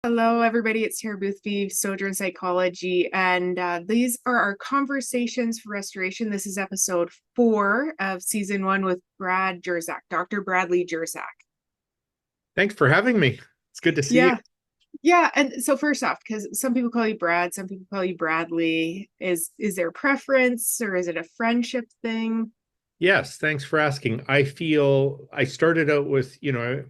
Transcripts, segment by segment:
Hello, everybody. It's Tara Boothby, Sojourn Psychology, and these are our conversations for restoration. This is episode 4 of season 1 with Brad Jersak, Dr. Bradley Jersak. Thanks for having me. It's good to see you. Yeah, yeah. And so first off, because some people call you Brad, some people call you Bradley. Is there a preference or is it a friendship thing? Yes, thanks for asking. I feel I started out with,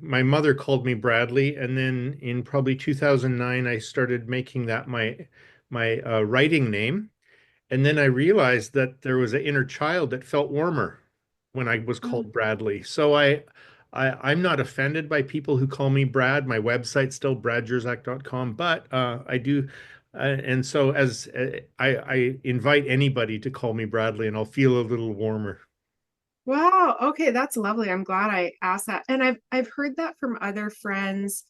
my mother called me Bradley, and then in probably 2009, I started making that my writing name. And then I realized that there was an inner child that felt warmer when I was Oh, called Bradley. So I'm not offended by people who call me Brad. My website's still bradjerzak.com, but I do. And so as I invite anybody to call me Bradley, and I'll feel a little warmer. wow. Okay, that's lovely. I'm glad I asked that. And I've heard that from other friends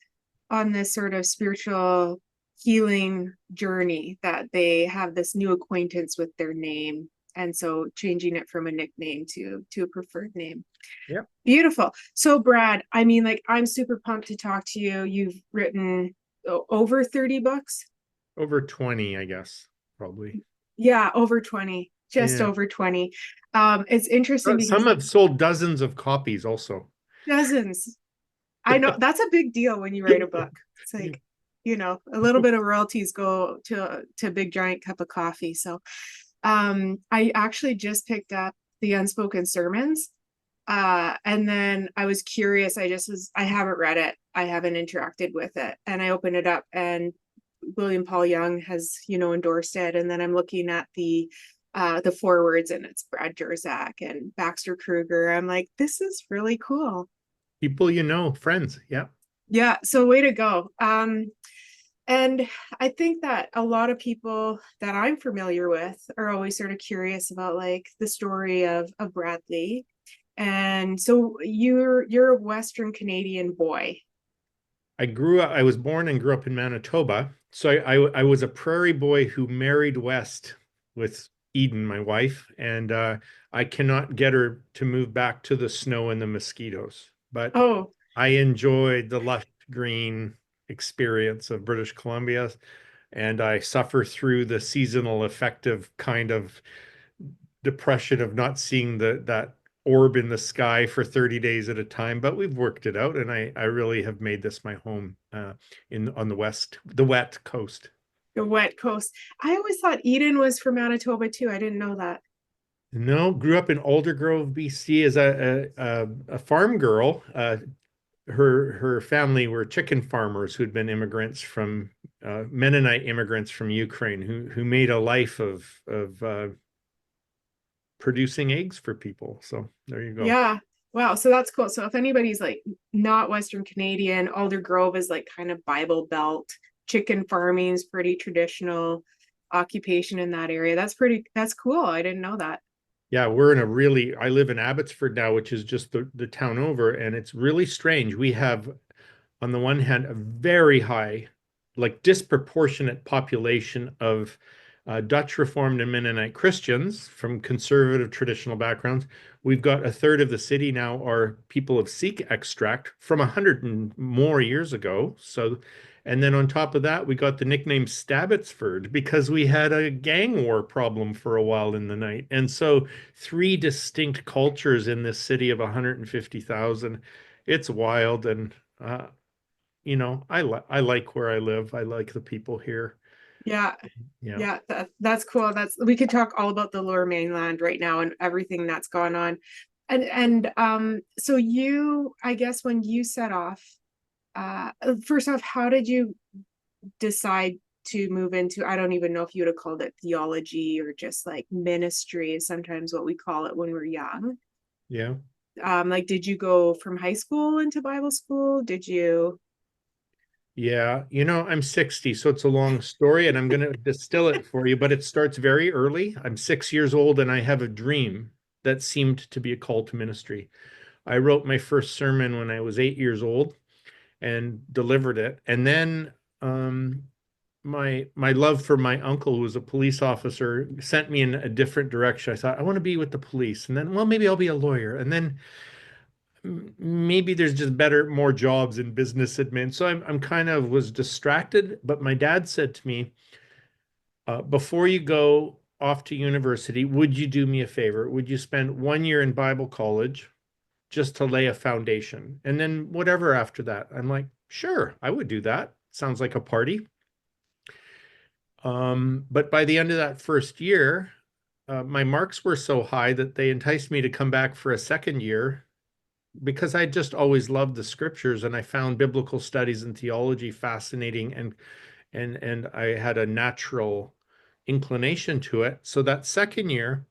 on this sort of spiritual healing journey that they have this new acquaintance with their name, and so changing it from a nickname to a preferred name. Yeah. Beautiful. So Brad, I mean, like, I'm super pumped to talk to you. You've written over 30 books. Over 20, I guess, probably. Yeah, over 20, just Yeah. over 20. It's interesting Some because have sold dozens of copies also. dozens. I know that's a big deal when you write a book. It's like, a little bit of royalties go to a big giant cup of coffee. So I actually just picked up the unspoken sermons. And then I was curious. I haven't read it. I haven't interacted with it. And I opened it up and William Paul Young has, endorsed it. And then I'm looking at the forewords and it's Brad Jersak and Baxter Kruger. I'm like, this is really cool. People friends. Yeah. Yeah, so way to go. And I think that a lot of people that I'm familiar with are always sort of curious about like the story of Bradley. And so you're a Western Canadian boy. I was born and grew up in Manitoba. So I was a prairie boy who married west with Eden, my wife, and I cannot get her to move back to the snow and the mosquitoes. But Oh, I enjoyed the lush green experience of British Columbia, and I suffer through the seasonal affective kind of depression of not seeing that orb in the sky for 30 days at a time, but we've worked it out, and I really have made this my home in on the wet coast. the wet coast. I always thought Eden was from Manitoba too. I didn't know that. No, grew up in Aldergrove, BC as a farm girl. Her family were chicken farmers who'd been immigrants from Mennonite immigrants from Ukraine who made a life of producing eggs for people. So there you go. Yeah. Wow. So that's cool. So if anybody's like not Western Canadian, Alder Grove is like kind of Bible Belt. Chicken farming is pretty traditional occupation in that area. That's cool. I didn't know that. Yeah, I live in Abbotsford now, which is just the town over, and it's really strange. We have, on the one hand, a very high, like disproportionate population of Dutch Reformed and Mennonite Christians from conservative traditional backgrounds. We've got a third of the city now are people of Sikh extract from 100 and more years ago. So, and then on top of that, we got the nickname Stabbotsford because we had a gang war problem for a while in the night. And so, three distinct cultures in this city of 150,000. It's wild, and I like where I live. I like the people here. Yeah. Yeah. Yeah, that's cool. We could talk all about the Lower Mainland right now and everything that's gone on. And so I guess when you set off, first off, how did you decide to move into, I don't even know if you would have called it theology or just like ministry is sometimes what we call it when we're young. Yeah. Like, did you go from high school into Bible school? Did you? Yeah. I'm 60, so it's a long story, and I'm going to distill it for you, but it starts very early. I'm 6 years old, and I have a dream that seemed to be a call to ministry. I wrote my first sermon when I was 8 years old and delivered it. And then my love for my uncle, who was a police officer, sent me in a different direction. I thought, I want to be with the police. And then, well, maybe I'll be a lawyer. And then maybe there's just more jobs in business admin. So I'm kind of was distracted. But my dad said to me, before you go off to university, would you do me a favor? Would you spend 1 year in Bible college just to lay a foundation, and then whatever after that? I'm like, sure, I would do that. Sounds like a party. But by the end of that first year, my marks were so high that they enticed me to come back for a second year because I just always loved the scriptures and I found biblical studies and theology fascinating, and I had a natural inclination to it. So that second year,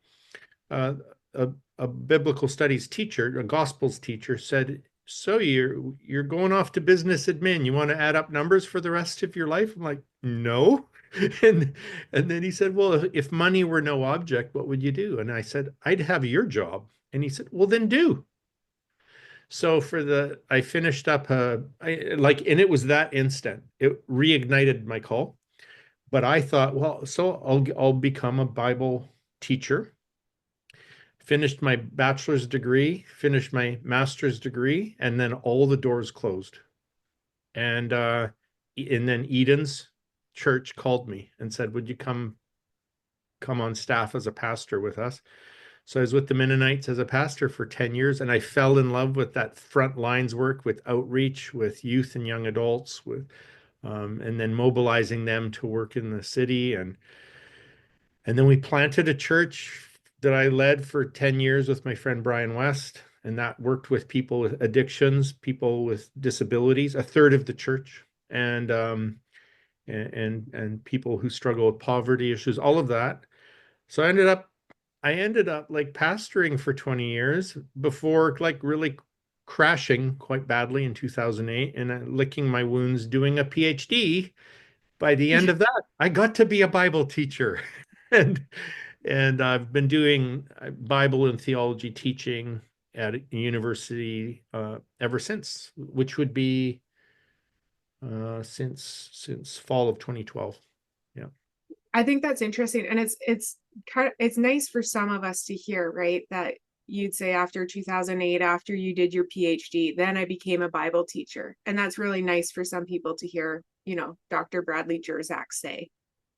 uh, a, a biblical studies teacher, a gospels teacher, said, "So you're going off to business admin. You want to add up numbers for the rest of your life?" I'm like, "No." And and then he said, "Well, if money were no object, what would you do?" And I said, "I'd have your job." And he said, "Well, then do." So I finished up, and it was that instant. It reignited my call. But I thought, well, so I'll become a Bible teacher. Finished my bachelor's degree, finished my master's degree, and then all the doors closed. And then Eden's church called me and said, "Would you come on staff as a pastor with us?" So I was with the Mennonites as a pastor for 10 years, and I fell in love with that front lines work, with outreach, with youth and young adults, and then mobilizing them to work in the city. And then we planted a church that I led for 10 years with my friend Brian West, and that worked with people with addictions, people with disabilities, a third of the church, and people who struggle with poverty issues, all of that. So I ended up like pastoring for 20 years before like really crashing quite badly in 2008 and licking my wounds doing a PhD. By the end of that, I got to be a Bible teacher. and and I've been doing Bible and theology teaching at a university ever since, which would be since fall of 2012. Yeah. I think that's interesting. And it's kind of, it's nice for some of us to hear, right? That you'd say after 2008, after you did your PhD, then I became a Bible teacher. And that's really nice for some people to hear, Dr. Bradley Jersak say.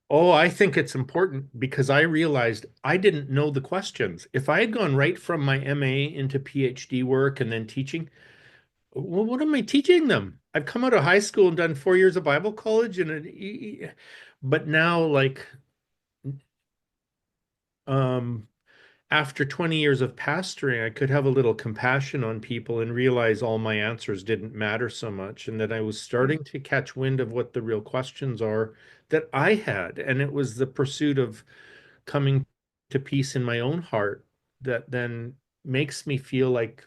Oh, I think it's important because I realized I didn't know the questions. If I had gone right from my MA into PhD work and then teaching, well, what am I teaching them? I've come out of high school and done 4 years of Bible college, but now, like, um, after 20 years of pastoring, I could have a little compassion on people and realize all my answers didn't matter so much, and that I was starting to catch wind of what the real questions are that I had. And it was the pursuit of coming to peace in my own heart that then makes me feel like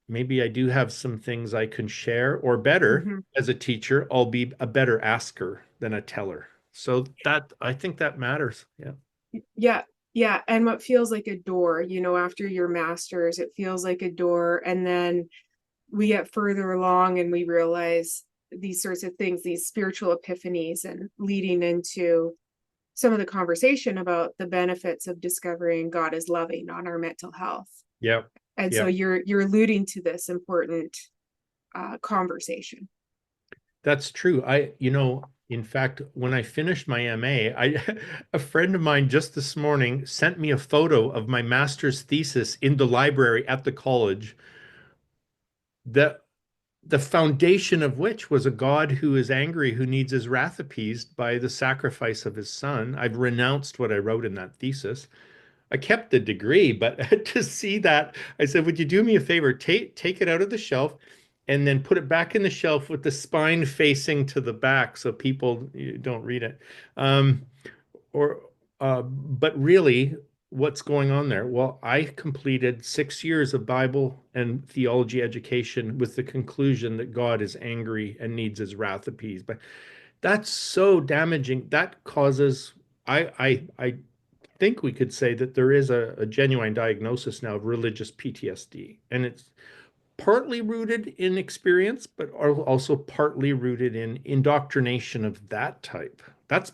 maybe I do have some things I can share, or better, Mm-hmm. as a teacher, I'll be a better asker than a teller. So that I think that matters. Yeah. Yeah. Yeah. And what feels like a door, after your master's, it feels like a door. And then we get further along and we realize these sorts of things, these spiritual epiphanies, and leading into some of the conversation about the benefits of discovering God is loving on our mental health. Yeah. And so Yeah. you're alluding to this important conversation. That's true. In fact, when I finished my MA, a friend of mine just this morning sent me a photo of my master's thesis in the library at the college, that the foundation of which was a God who is angry, who needs his wrath appeased by the sacrifice of his son. I've renounced what I wrote in that thesis. I kept the degree, but to see that, I said, "Would you do me a favor? Take it out of the shelf and then put it back in the shelf with the spine facing to the back so people don't read it." Um, or but really, what's going on there? Well, I completed 6 years of Bible and theology education with the conclusion that God is angry and needs his wrath appeased. But that's so damaging. That causes, I think we could say that there is a genuine diagnosis now of religious PTSD, and it's partly rooted in experience, but also partly rooted in indoctrination of that type. That's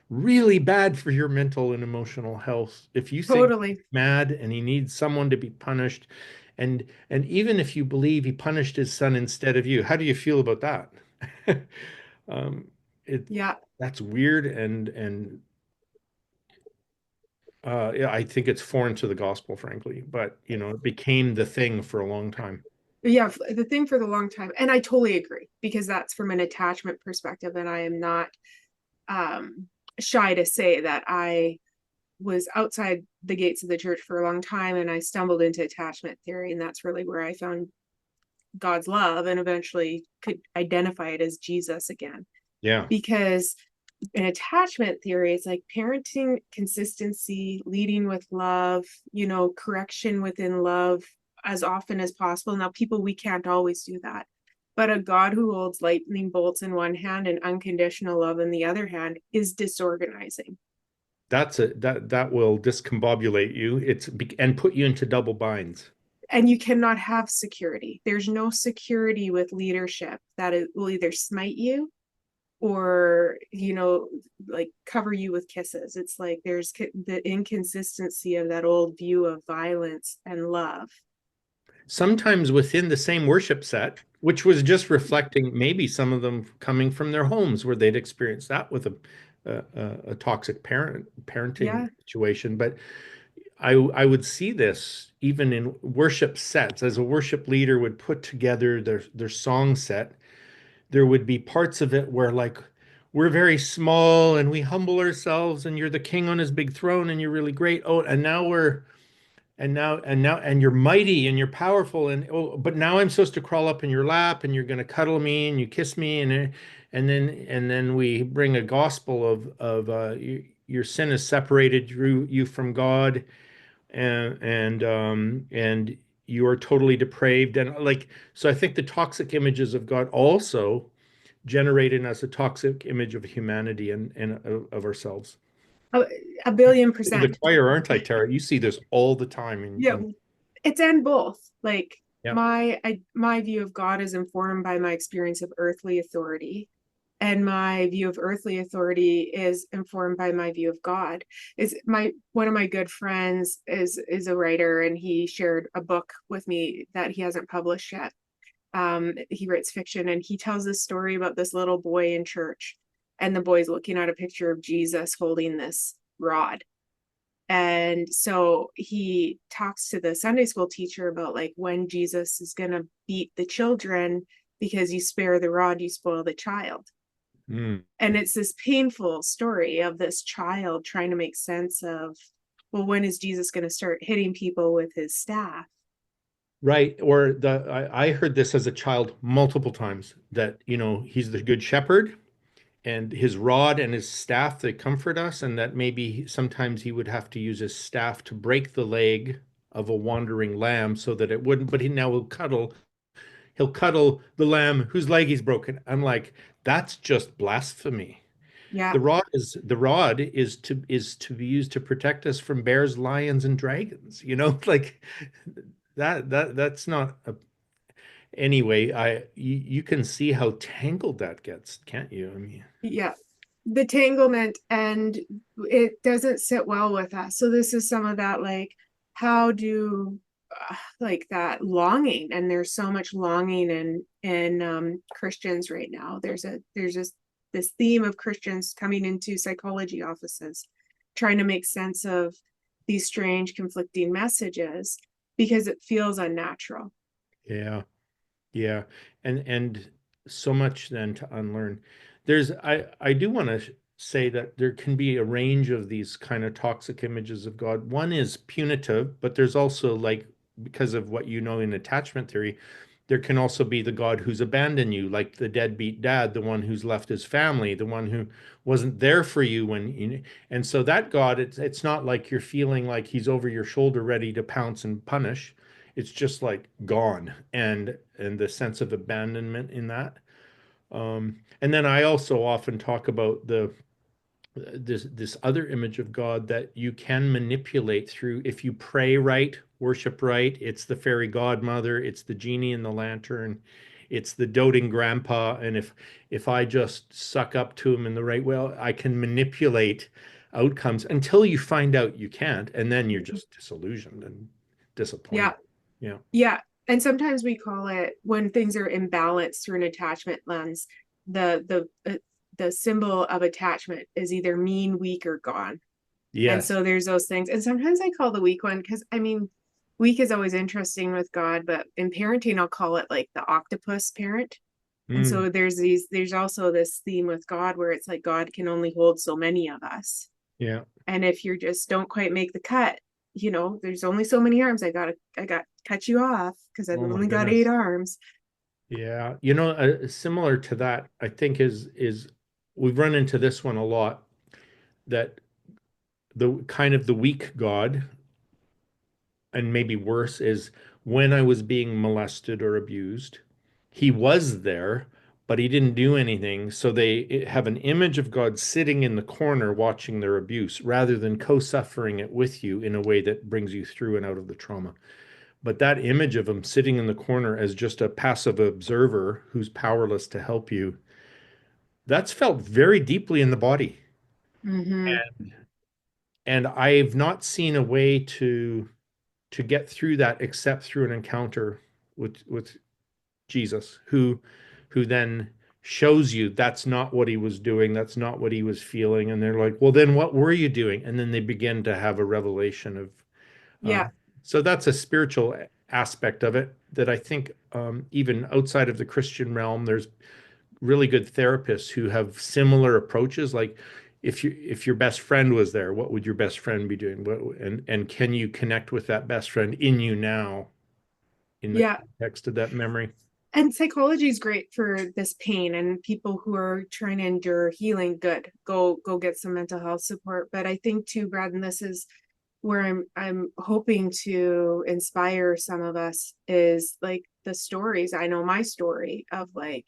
really bad for your mental and emotional health. If you think Totally. he's mad and he needs someone to be punished, and even if you believe he punished his son instead of you, how do you feel about that? um, it Yeah. that's weird, and yeah, I think it's foreign to the gospel, frankly. But it became the thing for a long time. Yeah, the thing for the long time. And I totally agree because that's from an attachment perspective. And I am not um, shy to say that I was outside the gates of the church for a long time and I stumbled into attachment theory. And that's really where I found God's love and eventually could identify it as Jesus again. Yeah. Because in attachment theory, it's like parenting consistency, leading with love, correction within love as often as possible. Now, people, we can't always do that. But a God who holds lightning bolts in one hand and unconditional love in the other hand is disorganizing. That will discombobulate you. And put you into double binds. And you cannot have security. There's no security with leadership that it will either smite you or like cover you with kisses. It's like there's the inconsistency of that old view of violence and love. Sometimes within the same worship set, which was just reflecting maybe some of them coming from their homes where they'd experienced that with a toxic parenting Yeah. situation. But I would see this even in worship sets, as a worship leader would put together their song set. There would be parts of it where, like, we're very small and we humble ourselves, and you're the king on his big throne, and you're really great. Oh, and now we're and you're mighty and you're powerful, and oh, but now I'm supposed to crawl up in your lap and you're going to cuddle me and you kiss me, and then we bring a gospel of your sin has separated you from God, and you are totally depraved, and like, so I think the toxic images of God also generate in us a toxic image of humanity and of ourselves. a, a billion In the percent. choir, aren't I, Tara? You see this all the time Yeah, in it's and both. Like yeah. my view of God is informed by my experience of earthly authority, and my view of earthly authority is informed by my view of God. Is my One of my good friends is a writer, and he shared a book with me that he hasn't published yet. He writes fiction, and he tells this story about this little boy in church, and the boy's looking at a picture of Jesus holding this rod. And so he talks to the Sunday school teacher about like when Jesus is going to beat the children because you spare the rod, you spoil the child. Mm. And it's this painful story of this child trying to make sense of, well, when is Jesus going to start hitting people with his staff? Right. Or I heard this as a child multiple times, that, he's the good shepherd and his rod and his staff, they comfort us, and that maybe sometimes he would have to use his staff to break the leg of a wandering lamb so that it wouldn't, but he now will he'll cuddle the lamb whose leg he's broken. I'm like, that's just blasphemy. Yeah. The rod is to be used to protect us from bears, lions, and dragons. Like that's not a, anyway. You can see how tangled that gets, can't you? I mean, Yeah. The tanglement, and it doesn't sit well with us. So this is some of that, like, how do like that longing, and there's so much longing in Christians right now. There's this theme of Christians coming into psychology offices trying to make sense of these strange conflicting messages because it feels unnatural. yeah. Yeah, and so much then to unlearn. I do want to say that there can be a range of these kind of toxic images of God. One is punitive, but there's also, like, because of what you know in attachment theory, there can also be the God who's abandoned you, like the deadbeat dad, the one who's left his family, the one who wasn't there for you and so that God, it's not like you're feeling like he's over your shoulder ready to pounce and punish. It's just like gone, and the sense of abandonment in that. And then I also often talk about this other image of God that you can manipulate through, if you pray right, worship right. It's the fairy godmother, it's the genie in the lantern, it's the doting grandpa, and if I just suck up to him in the right way, I can manipulate outcomes until you find out you can't, and then you're just disillusioned and Yeah. disappointed. Yeah. Yeah. And sometimes we call it when things are imbalanced through an attachment lens, the symbol of attachment is either mean, weak, or gone. And Yes. so there's those things. And sometimes I call the weak one because I mean, weak is always interesting with God, but in parenting, I'll call it like the octopus parent. And Mm, so there's also this theme with God where it's like God can only hold so many of us. yeah. And if you just don't quite make the cut, there's only so many arms. I got cut you off because I've Oh my only got eight goodness. arms. Yeah. Similar to that, I think is we've run into this one a lot, that the kind of the weak God, and maybe worse, is when I was being molested or abused, he was there, but he didn't do anything. So they have an image of God sitting in the corner watching their abuse rather than co-suffering it with you in a way that brings you through and out of the trauma. But that image of him sitting in the corner as just a passive observer who's powerless to help you, that's felt very deeply in the body. Mm-hmm. And I've not seen a way to get through that except through an encounter with Jesus, who then shows you that's not what he was doing, that's not what he was feeling, and they're like, well, then what were you doing? And then they begin to have a revelation of. Uh, Yeah. so that's a spiritual aspect of it that I think even outside of the Christian realm, there's really good therapists who have similar approaches. Like if your best friend was there, what would your best friend be doing? And can you connect with that best friend in you now in the Yeah. context of that memory? And psychology is great for this pain and people who are trying to endure healing. Good. Go get some mental health support. But I think too, Brad, and this is where I'm hoping to inspire some of us is like the stories. I know my story of like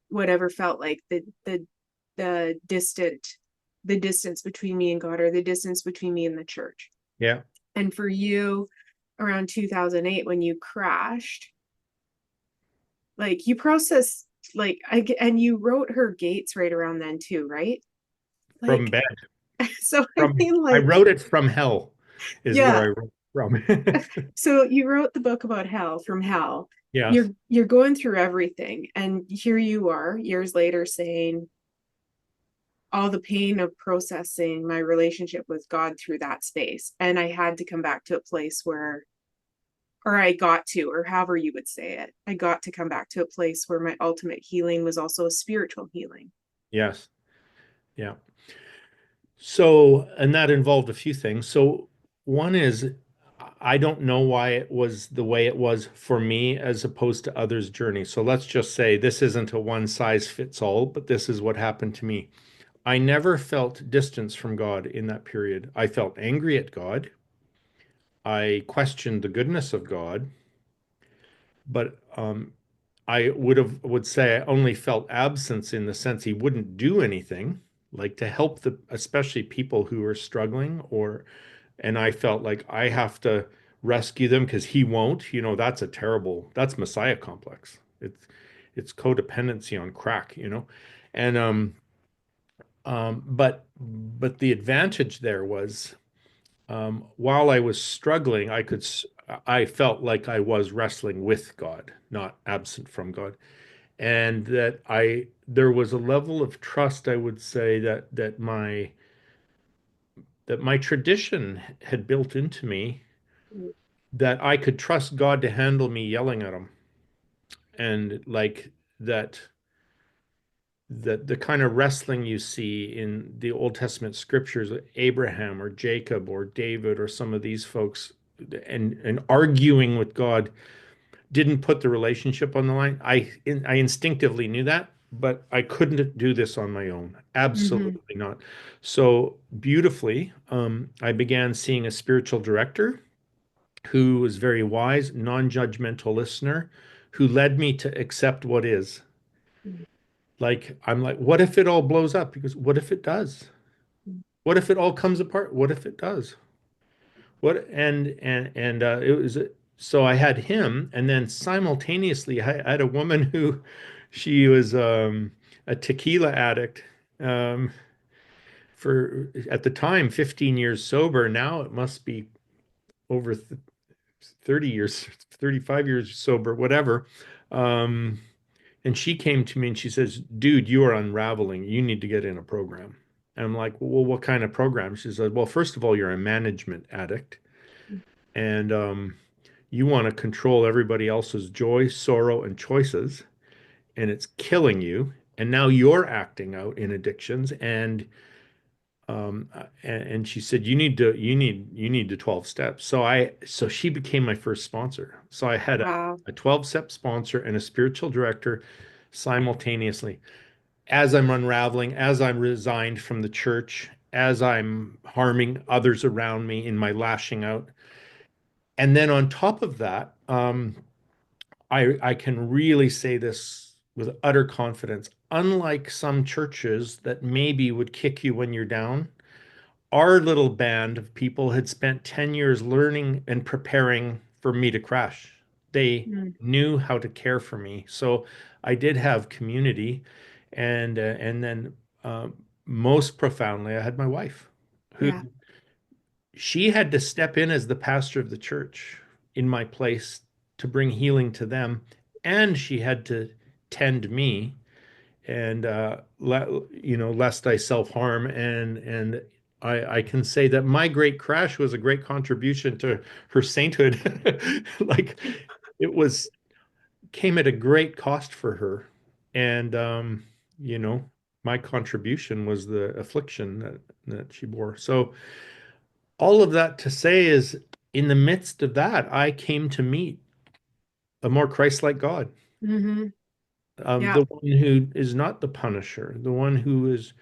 whatever felt like the distant the distance between me and God or the distance between me and the church. Yeah. And for you around 2008 when you crashed, like you processed like and you wrote her gates right around then too, right? From Like bed. so I From mean I like wrote it from hell is where yeah. I wrote from. So you wrote the book about hell from hell. Yes. You're going through everything and here you are years later saying all the pain of processing my relationship with God through that space. And I had to come back to a place where, or I got to, or however you would say it, I got to come back to a place where my ultimate healing was also a spiritual healing. Yes. Yeah. So, and that involved a few things. So, one is I don't know why it was the way it was for me as opposed to others' journey. So, let's just say this isn't a one size fits all, but this is what happened to me. I never felt distance from God in that period. I felt angry at God. I questioned the goodness of God, but I would say I only felt absence in the sense he wouldn't do anything, like to help especially people who are struggling, and I felt like I have to rescue them because he won't. That's Messiah complex. It's codependency on crack, and but the advantage there was while I was struggling, I felt like I was wrestling with God, not absent from God, and that there was a level of trust, I would say, that my tradition had built into me, that I could trust God to handle me yelling at him, and like that the kind of wrestling you see in the Old Testament scriptures, Abraham or Jacob or David or some of these folks, and arguing with God didn't put the relationship on the line. I instinctively knew that, but I couldn't do this on my own. Mm-hmm. Absolutely not. So beautifully, I began seeing a spiritual director who was very wise, non-judgmental listener, who led me to accept what is. Like, I'm like, what if it all blows up? Because what if it does? What if it all comes apart? What if it does? What and it was so I had him, and then simultaneously I had a woman who she was a tequila addict um, for at the time 15 years sober. Now it must be over 30 years, 35 years sober, whatever. Um, and she came to me and she says, dude, you are unraveling. You need to get in a program. And I'm like, well, what kind of program? She said, well, first of all, you're a management addict and you want to control everybody else's joy, sorrow, and choices, and it's killing you. And now you're acting out in addictions. And she said, you need the 12 steps. So she became my first sponsor. So I had Wow. a 12-step sponsor and a spiritual director simultaneously as I'm unraveling, as I'm resigned from the church, as I'm harming others around me in my lashing out. And then on top of that, I can really say this with utter confidence. Unlike some churches that maybe would kick you when you're down, our little band of people had spent 10 years learning and preparing for me to crash. They Mm, knew how to care for me. So I did have community. And then most profoundly, I had my wife who yeah. she had to step in as the pastor of the church in my place to bring healing to them. And she had to tend me and lest I self-harm and I can say that my great crash was a great contribution to her sainthood. Like it was came at a great cost for her. And you know, my contribution was the affliction that she bore. So all of that to say is in the midst of that, I came to meet a more Christ-like God. Hmm. Yeah. The one who is not the punisher, the one who is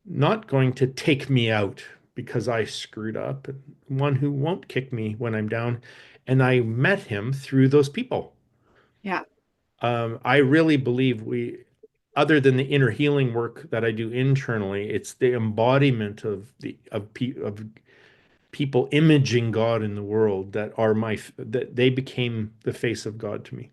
not going to take me out because I screwed up, and one who won't kick me when I'm down. And I met him through those people. Yeah. I really believe other than the inner healing work that I do internally, it's the embodiment of people imaging God in the world that they became the face of God to me.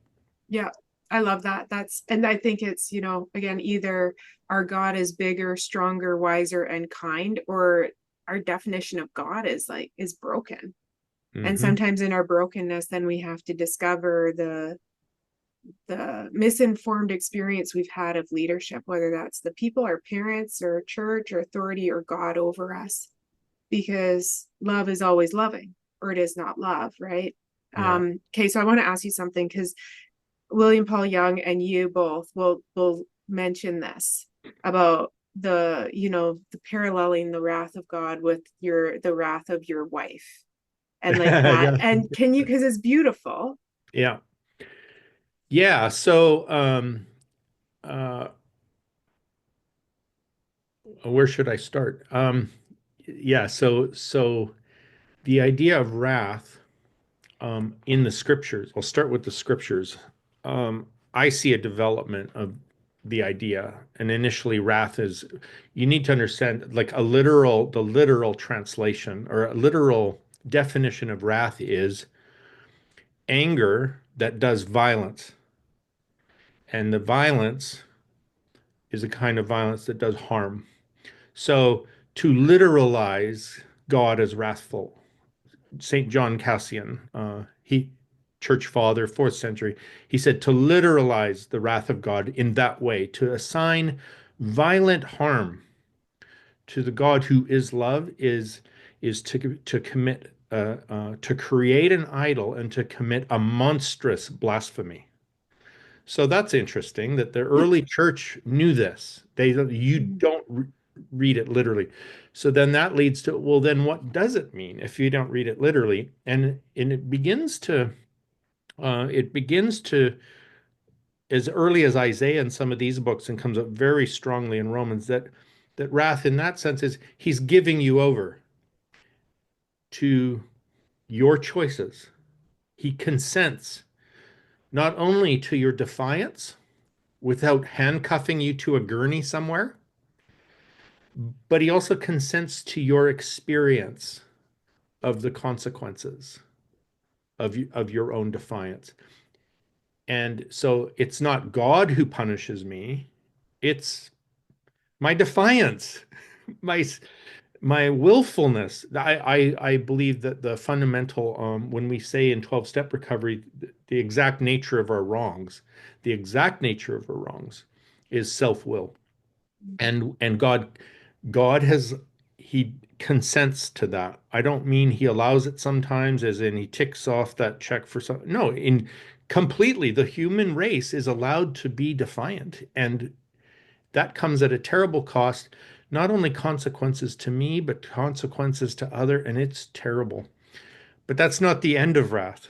Yeah. I love that. And I think it's, again, either our God is bigger, stronger, wiser, and kind, or our definition of God is broken. And Hmm. sometimes in our brokenness, then we have to discover the misinformed experience we've had of leadership, whether that's the people, our parents, or church, or authority, or God over us, because love is always loving, or it is not love, right? Yeah. Okay, so I want to ask you something, because William Paul Young and you both will mention this about the paralleling the wrath of God with the wrath of your wife, and like that. Yeah. And can you, because it's beautiful. Yeah. Yeah. So, uh, where should I start? Yeah. So the idea of wrath, in the scriptures, I'll start with the scriptures. Um, I see a development of the idea, and initially, wrath is, you need to understand, like the literal translation or a literal definition of wrath is anger that does violence. And the violence is a kind of violence that does harm. So to literalize God as wrathful, St. John Cassian, he church father, 4th century, he said to literalize the wrath of God in that way, to assign violent harm to the God who is love is to commit to create an idol and to commit a monstrous blasphemy. So that's interesting that the early church knew this. You Mhm. don't read it literally. So then that leads to, well, then what does it mean if you don't read it literally? And it begins to as early as Isaiah and some of these books and comes up very strongly in Romans that wrath in that sense is he's giving you over to your choices. He consents not only to your defiance without handcuffing you to a gurney somewhere, but he also consents to your experience of the consequences of your own defiance. And so it's not God who punishes me, it's my defiance, my my willfulness. I believe that the fundamental, when we say in 12-step recovery, the exact nature of our wrongs, the exact nature of our wrongs is self-will. And God has, he consents to that. I don't mean he allows it sometimes, as in he ticks off that check for some. No, in completely, the human race is allowed to be defiant, and that comes at a terrible cost, not only consequences to me, but consequences to other, and it's terrible. But that's not the end of wrath.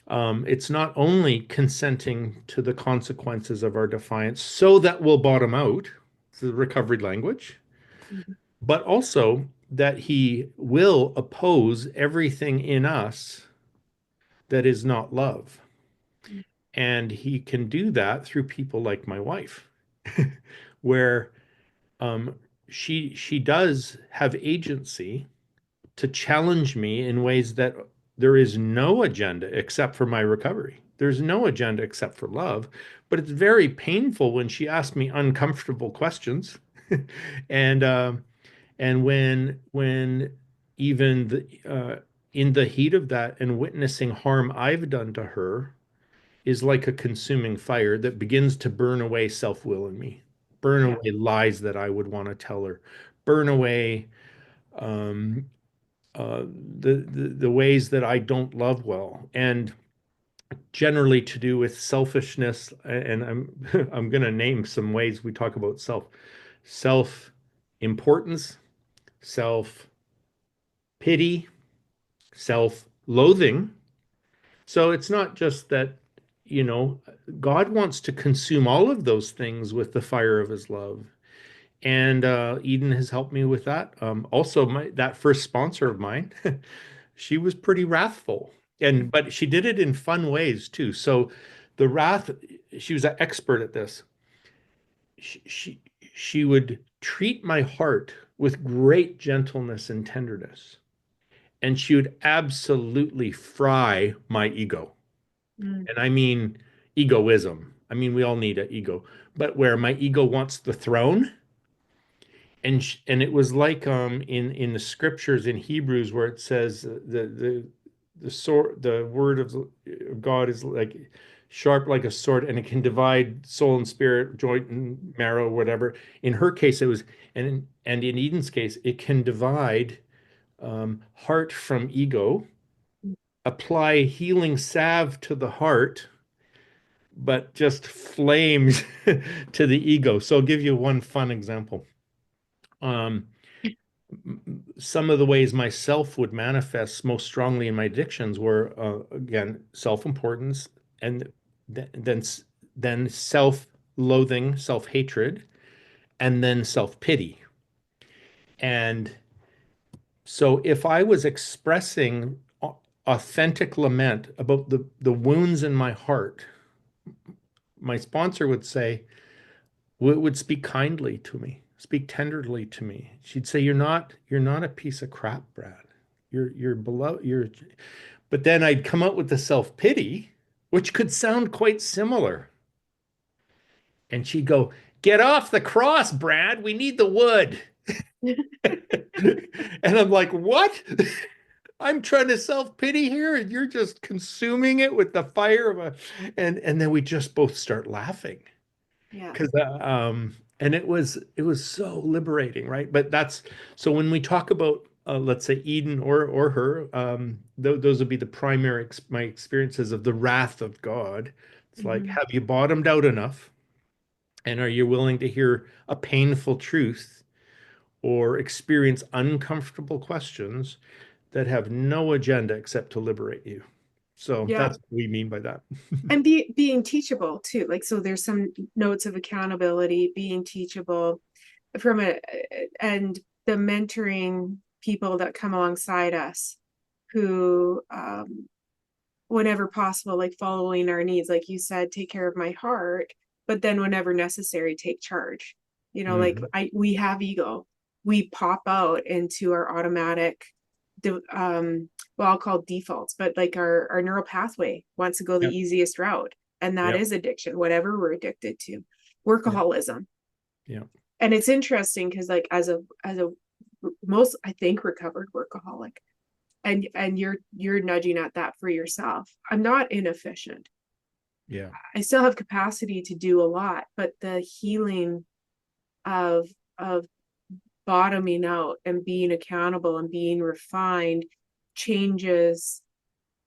It's not only consenting to the consequences of our defiance so that we'll bottom out, the recovery language, Mhm. but also that he will oppose everything in us that is not love. And he can do that through people like my wife, where um, she does have agency to challenge me in ways that there is no agenda except for my recovery. There's no agenda except for love, but it's very painful when she asks me uncomfortable questions, and when even in the heat of that and witnessing harm I've done to her is like a consuming fire that begins to burn away self-will in me, burn Yeah. away lies that I would want to tell her, burn away um, uh, the ways that I don't love well, and generally to do with selfishness. And I'm I'm going to name some ways we talk about self importance, self pity, self loathing. So it's not just that, you know, God wants to consume all of those things with the fire of his love. And Eden has helped me with that. Also, my that first sponsor of mine, she was pretty wrathful, and but she did it in fun ways too. So the wrath, she was an expert at this. She would treat my heart with great gentleness and tenderness, and she would absolutely fry my ego. Mm. And I mean egoism. I mean, we all need an ego, but where my ego wants the throne, and it was like in the scriptures in Hebrews where it says the sword, the word of God is like sharp like a sword, and it can divide soul and spirit, joint and marrow, whatever. In her case it was, and in Eden's case it can divide heart from ego, apply healing salve to the heart, but just flames to the ego. So I'll give you one fun example. Um, some of the ways myself would manifest most strongly in my addictions were again self-importance, and then self-loathing, self-hatred, and then self-pity. And so if I was expressing authentic lament about the wounds in my heart, my sponsor would say, would speak kindly to me, speak tenderly to me. She'd say, you're not a piece of crap, Brad. You're below, but then I'd come out with the self-pity, which could sound quite similar. And she'd go, get off the cross, Brad. We need the wood. And I'm like, what? I'm trying to self-pity here, and you're just consuming it with the fire of a, and then we just both start laughing. Yeah. Because and it was so liberating, right? But that's, so when we talk about let's say Eden or her, those would be the primary my experiences of the wrath of God. It's like, Mhm. have you bottomed out enough, and are you willing to hear a painful truth or experience uncomfortable questions that have no agenda except to liberate you? So Yeah. that's what we mean by that. And being teachable too. Like, so there's some notes of accountability, being teachable from a, and the mentoring people that come alongside us who, whenever possible, like following our needs, like you said, take care of my heart, but then whenever necessary, take charge. Like Mhm. we have ego. We pop out into our automatic, well, I'll call defaults, but like our neural pathway wants to go the Yep. easiest route. And that Yep. is addiction, whatever we're addicted to, Yep. workaholism. Yep. And it's interesting because like as a most, I think, recovered workaholic. And you're nudging at that for yourself. I'm not inefficient. Yeah. I still have capacity to do a lot, but the healing of of bottoming out and being accountable and being refined changes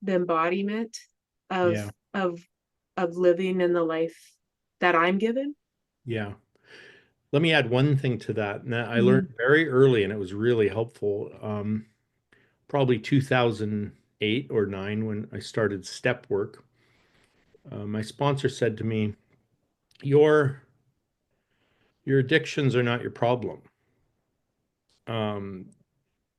the embodiment of Yeah. of of living in the life that I'm given. Yeah. Let me add one thing to that. And that I Mhm. learned very early, and it was really helpful. Probably 2008 or 9 when I started step work. My sponsor said to me, "Your your addictions are not your problem. Um,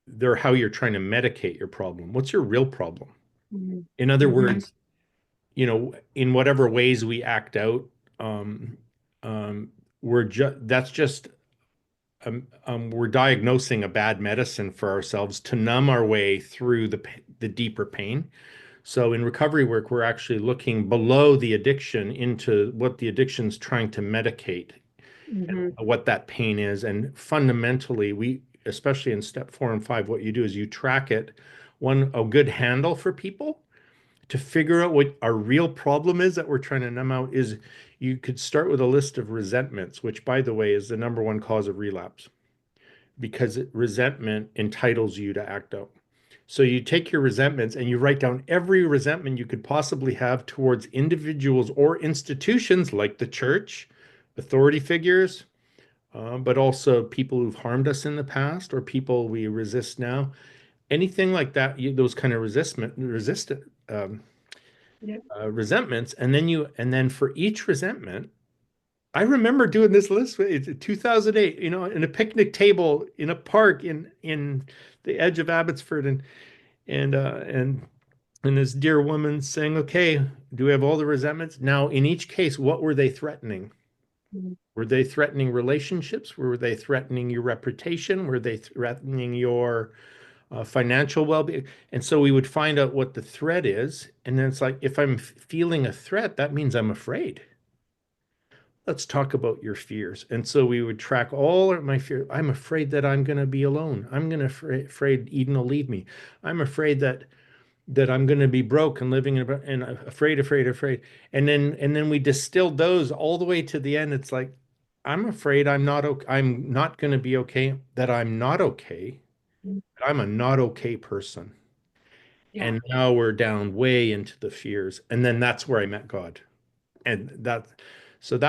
they're how you're trying to medicate your problem. What's your real problem?" Mhm. In other Mhm. words, in whatever ways we act out, um, um, we're just that's just we're diagnosing a bad medicine for ourselves to numb our way through the deeper pain. So in recovery work, we're actually looking below the addiction into what the addiction's trying to medicate and Mhm. what that pain is. And fundamentally, especially in step 4 and 5, what you do is you track it. A good handle for people to figure out what our real problem is that we're trying to numb out is you could start with a list of resentments, which, by the way, is the number one cause of relapse because resentment entitles you to act out. So you take your resentments and you write down every resentment you could possibly have towards individuals or institutions like the church, authority figures, but also people who've harmed us in the past or people we resist now. Anything like that, those kind of um, Yeah. resentments, and then for each resentment, I remember doing this list. It's 2008, in a picnic table in a park in the edge of Abbotsford, and uh, and and this dear woman saying, "Okay, do we have all the resentments now?" In each case, what were they threatening? Mhm. Were they threatening relationships? Were they threatening your reputation? Were they threatening your financial well-being? And so we would find out what the threat is, and then it's like, if I'm feeling a threat, that means I'm afraid. Let's talk about your fears. And so we would track all of my fears. I'm afraid that I'm going to be alone. I'm going to afraid Eden will leave me. I'm afraid that I'm going to be broke and living and afraid. And then we distilled those all the way to the end. It's like, I'm afraid I'm not okay. I'm not going to be okay, that I'm not okay. That I'm a not okay person. Yeah. And now we're down way into the fears. And then that's where I met God. And that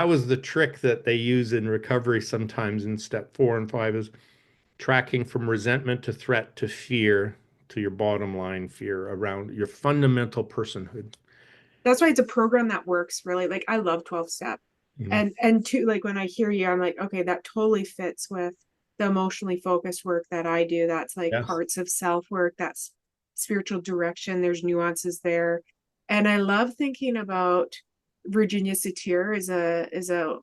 was the trick that they use in recovery sometimes in step 4 and 5 is tracking from resentment to threat to fear to your bottom line fear around your fundamental personhood. That's why it's a program that works really. Like I love 12 step. Mhm. And two, like when I hear you, I'm like, okay, that totally fits with the emotionally focused work that I do. That's like Yes. parts of self work, that's spiritual direction. There's nuances there. And I love thinking about Virginia Satir is a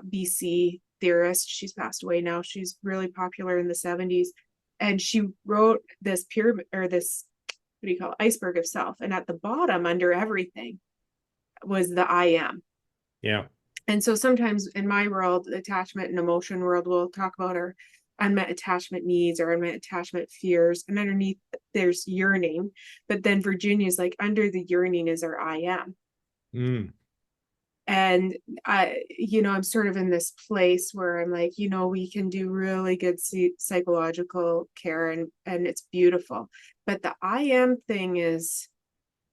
BC theorist. She's passed away now. She's really popular in the 70s. And she wrote this pyramid or this, what do you call it, iceberg of self. And at the bottom, under everything, was the I am. Yeah. And so sometimes in my world, attachment and emotion world, we'll talk about our unmet attachment needs or unmet attachment fears. And underneath there's yearning. But then Virginia's like, under the yearning is our I am. Mm. And I'm sort of in this place where I'm like, we can do really good psychological care and it's beautiful. But the I am thing is,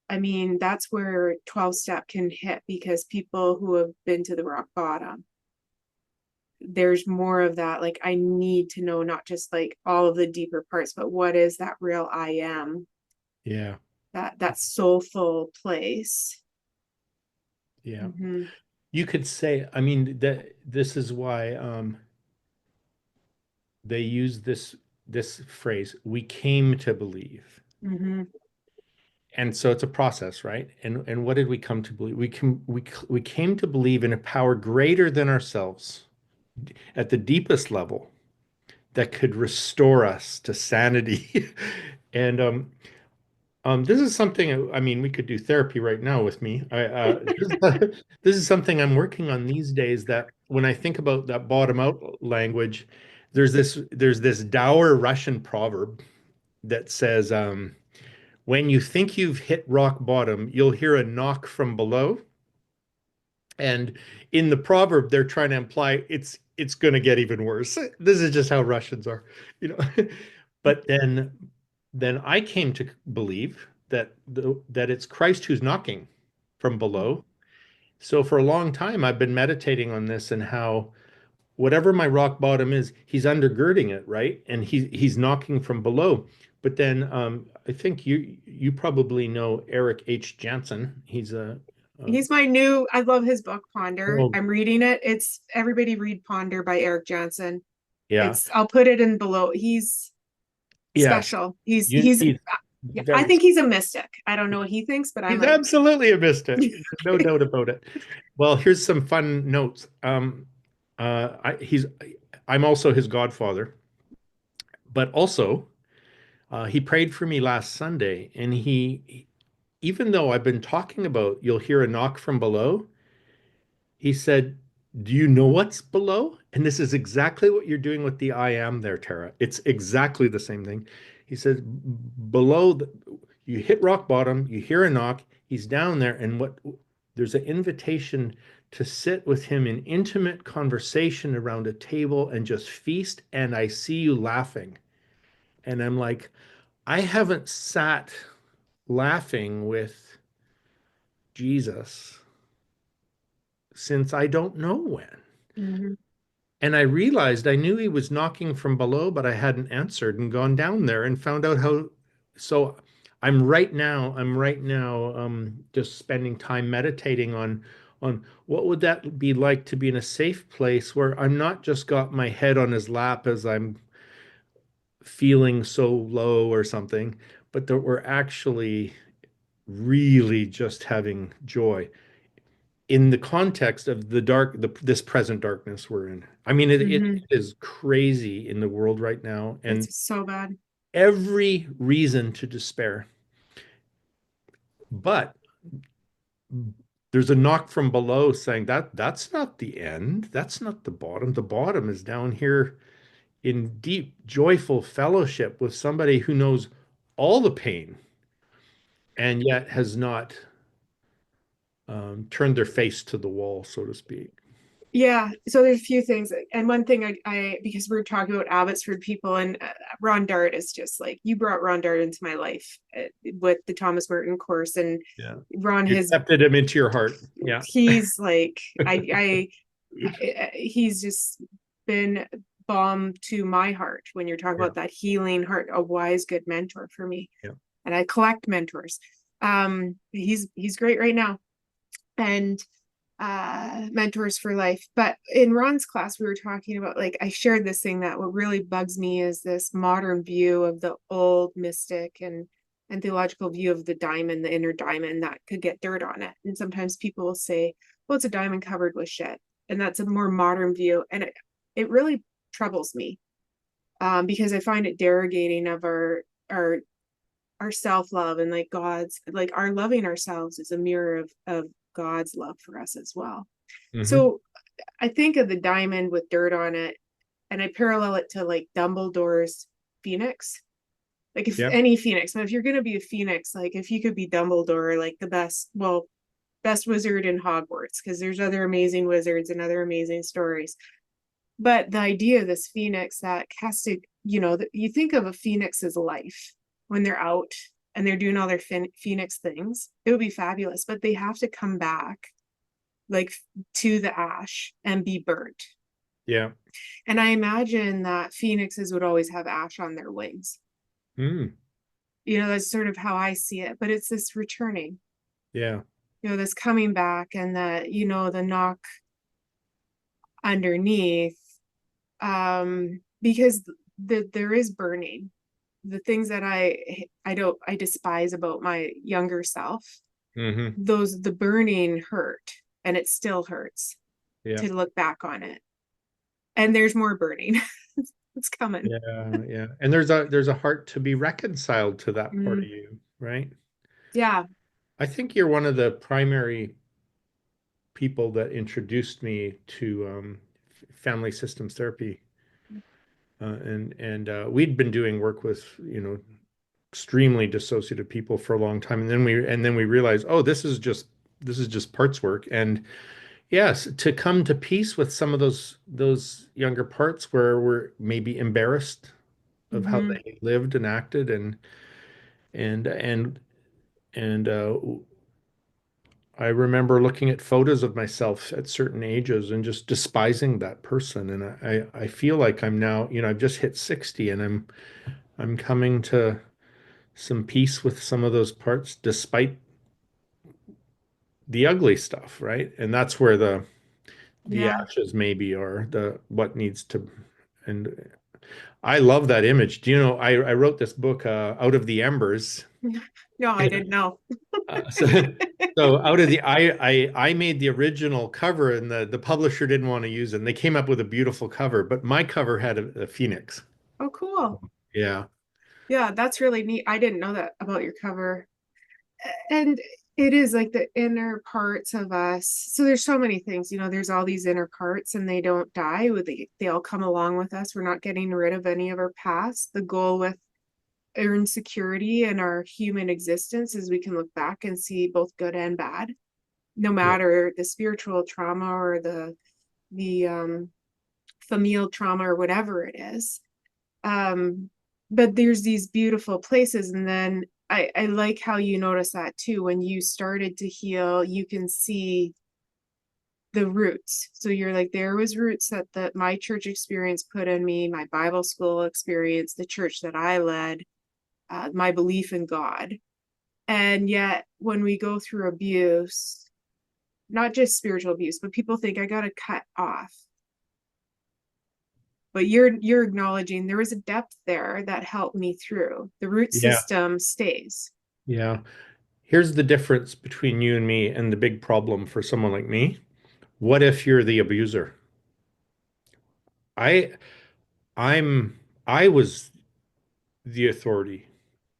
I mean, that's where 12 step can hit because people who have been to the rock bottom, there's more of that. Like, I need to know not just like all of the deeper parts, but what is that real I am, Yeah. that soulful place. Yeah. Mm-hmm. You could say, I mean, that this is why they use this phrase, we came to believe. Mm-hmm. And so it's a process, right? And what did we come to believe? We came to believe in a power greater than ourselves at the deepest level that could restore us to sanity. And this is something, I mean, we could do therapy right now with me. This is something I'm working on these days that when I think about that bottom out language, there's this dour Russian proverb that says, when you think you've hit rock bottom, you'll hear a knock from below. And in the proverb, they're trying to imply it's going to get even worse. This is just how Russians are, you know. But then I came to believe that it's Christ who's knocking from below. So for a long time, I've been meditating on this and how whatever my rock bottom is, he's undergirding it, right? And he's knocking from below. But then I think you probably know Eric H. Jansen. Uh, He's my new, I love his book, Ponder. oh I'm reading it. It's everybody read Ponder by Eric Johnson. yeah, I'll put it in below. He's yes, special. he's Yeah, I very think he's a mystic. I don't know what he thinks, but I'm he's like, absolutely a mystic. There's no doubt about it. Well, here's some fun notes. I'm also his godfather, but also he prayed for me last Sunday, and even though I've been talking about you'll hear a knock from below, he said, "Do you know what's below?" And this is exactly what you're doing with the I am there, Tara. It's exactly the same thing. He said, below you hit rock bottom, you hear a knock, he's down there, and there's an invitation to sit with him in intimate conversation around a table and just feast, and I see you laughing. And I'm like, I haven't sat laughing with Jesus since I don't know when. mhm. And I realized I knew he was knocking from below, but I hadn't answered and gone down there and found out how. So I'm right now just spending time meditating on what would that be like to be in a safe place where I'm not just got my head on his lap as I'm feeling so low or something, but that we're actually really just having joy in the context of this present darkness we're in. I mean, it Mhm. is crazy in the world right now, and It's so bad. every reason to despair. But there's a knock from below saying that's not the end. That's not the bottom. The bottom is down here in deep, joyful fellowship with somebody who knows all the pain and yet has not turned their face to the wall, so to speak. Yeah, so there's a few things, and one thing I because we're talking about Abbotsford people, and Ron Dart is just like you brought Ron Dart into my life with the Thomas Merton course, and Yeah. Ron You has accepted him into your heart. Yeah. he's like he's just been balm to my heart when you're talking Yeah. about that healing heart, a wise, good mentor for me, Yeah. and I collect mentors. He's great right now, and mentors for life. But in Ron's class, we were talking about, like, I shared this thing that what really bugs me is this modern view of the old mystic and theological view of the diamond, the inner diamond that could get dirt on it. And sometimes people will say, well, it's a diamond covered with shit. And that's a more modern view. And it really troubles me, because I find it derogating of our our self-love, and like God's, like our loving ourselves is a mirror of God's love for us as well. Hmm. So I think of the diamond with dirt on it, and I parallel it to like Dumbledore's phoenix. Like if Yeah. any phoenix, but if you're gonna be a phoenix, like if you could be Dumbledore, like the best, well, best wizard in Hogwarts, because there's other amazing wizards and other amazing stories. But the idea of this phoenix that has to, you think of a phoenix as life when they're out and they're doing all their phoenix things. It would be fabulous, but they have to come back like to the ash and be burnt. Yeah. And I imagine that phoenixes would always have ash on their wings. Mm. That's sort of how I see it. But it's this returning, Yeah. this coming back, and the knock underneath, because there is burning. The things that I despise about my younger self, Hmm. the burning hurt, and it still hurts Yeah. to look back on it. And there's more burning. It's coming. Yeah. Yeah. And there's a heart to be reconciled to that part Mm, of you, right? yeah. I think you're one of the primary people that introduced me to family systems therapy. And we'd been doing work with, extremely dissociative people for a long time, and then we realized, oh, this is just parts work. And yes, to come to peace with some of those younger parts where we're maybe embarrassed of how Hmm. they lived and acted, and I remember looking at photos of myself at certain ages and just despising that person. And I feel like I'm now, I've just hit 60, and I'm coming to some peace with some of those parts despite the ugly stuff, right? And that's where the Yeah. ashes maybe are the what needs to. And I love that image. Do you know, I wrote this book, Out of the Embers. No, I didn't know. So, so out of the I made the original cover, and the publisher didn't want to use it. And they came up with a beautiful cover, but my cover had a phoenix. Oh, cool. Yeah. Yeah, that's really neat. I didn't know that about your cover. And it is like the inner parts of us. So there's so many things, there's all these inner parts and they don't die with they all come along with us. We're not getting rid of any of our past. The goal with our insecurity and our human existence is we can look back and see both good and bad, no Yeah. matter the spiritual trauma or the familial trauma or whatever it is. um but there's these beautiful places, and then I like how you notice that too. When you started to heal, you can see the roots. So you're like, there was roots that my church experience put in me, my Bible school experience, the church that I led, my belief in God. And yet when we go through abuse, not just spiritual abuse, but people think I got to cut off. But you're acknowledging there was a depth there that helped me through. The root Yeah. system stays. Yeah. Here's the difference between you and me and the big problem for someone like me. What if you're the abuser? I I'm I was the authority.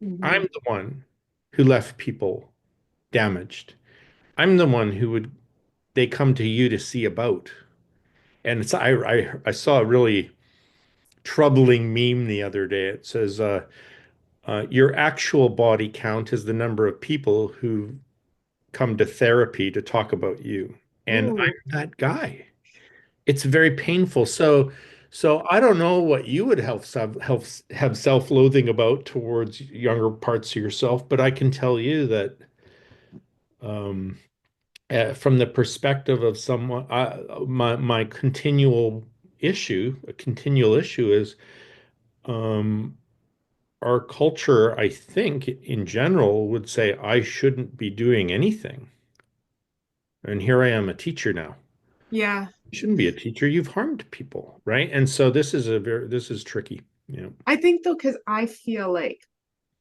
I'm Mm-hmm. the one who left people damaged. I'm the one who would they come to you to see about. And I saw a really troubling meme the other day. It says, your actual body count is the number of people who come to therapy to talk about you. And I'm Ooh, that guy. It's very painful. So I don't know what you would have self-loathing about towards younger parts of yourself, but I can tell you that um, from the perspective of someone, my continual issue is um, our culture, I think, in general, would say I shouldn't be doing anything. And here I am, a teacher now. yeah. You shouldn't be a teacher. You've harmed people, right? And so this is tricky. Yeah. I think though, because I feel like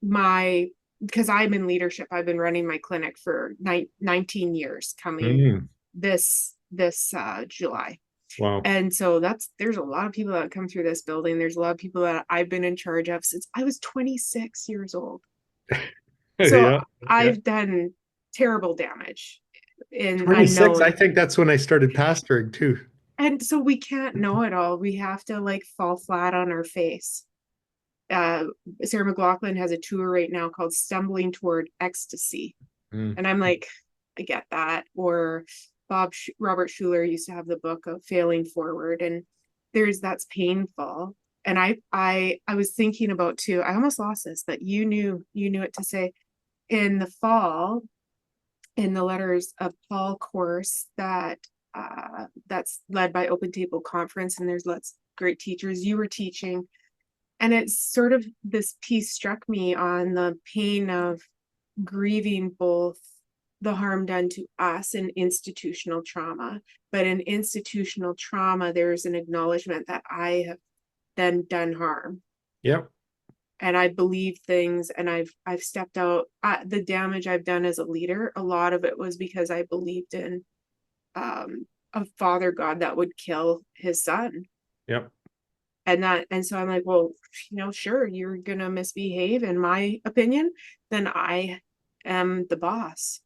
my because I'm in leadership, I've been running my clinic for 19 years coming Mm, this July. wow. And so there's a lot of people that come through this building. There's a lot of people that I've been in charge of since I was 26 years old. So Yeah. Yeah. I've done terrible damage in 26. I unknown. think that's when I started pastoring too. And so we can't know it all. We have to like fall flat on our face. uh Sarah McLaughlin has a tour right now called Stumbling Toward Ecstasy. Mm, And I'm like, I get that. Or Robert Schuller used to have the book of Failing Forward, and that's painful. And I was thinking about too, I almost lost this, but you knew it to say in the fall, in the Letters of Paul course that's led by Open Table Conference, and there's lots of great teachers. You were teaching, and it's sort of this piece struck me on the pain of grieving both the harm done to us and institutional trauma. But in institutional trauma, there's an acknowledgement that I have then done harm, yep. and I believe things, and I've stepped out. The damage I've done as a leader, a lot of it was because I believed in a father God that would kill his son. Yep. And so I'm like, well, sure, you're gonna misbehave in my opinion, then I am the boss.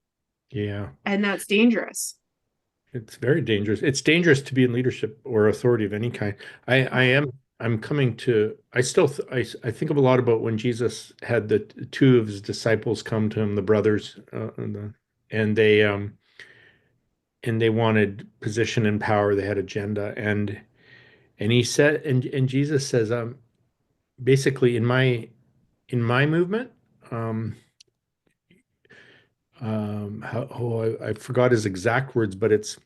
Yeah. And that's dangerous. It's very dangerous. It's dangerous to be in leadership or authority of any kind. I am. I'm coming to, I still, I think of a lot about when Jesus had the two of his disciples come to him, the brothers, and they wanted position and power. They had agenda, and he said, and Jesus says, basically in my movement, um, I forgot his exact words, but it's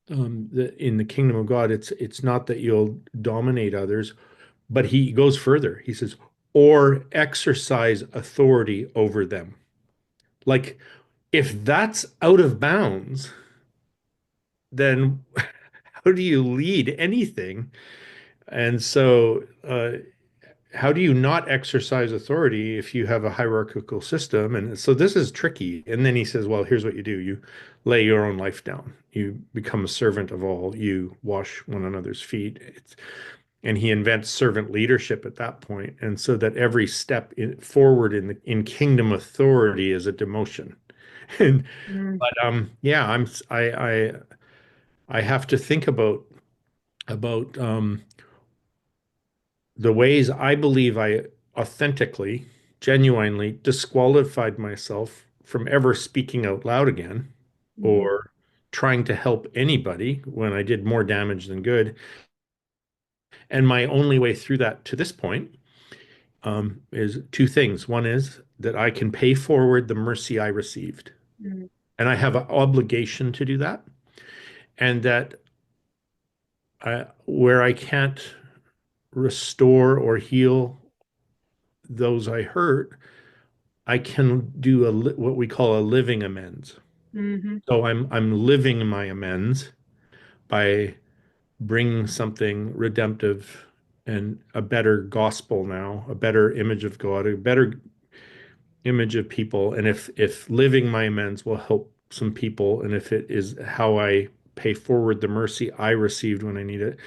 in the kingdom of God, it's not that you'll dominate others, but he goes further. He says, or exercise authority over them. Like, if that's out of bounds, then how do you lead anything? And so, how do you not exercise authority if you have a hierarchical system? And so this is tricky. And then he says, well, here's what you do. You lay your own life down. You become a servant of all. You wash one another's feet. And he invents servant leadership at that point. And so that every step forward in kingdom authority is a demotion. And Mm, but yeah, I have to think about the ways I believe I authentically, genuinely disqualified myself from ever speaking out loud again mhm, or trying to help anybody when I did more damage than good. And my only way through that to this point is two things. One is that I can pay forward the mercy I received, mm, and I have an obligation to do that. And that where I can't restore or heal those I hurt, I can do what we call a living amends. mhm, So I'm living my amends by bringing something redemptive and a better gospel now, a better image of God, a better image of people. And if living my amends will help some people, and if it is how I pay forward the mercy I received when I need it,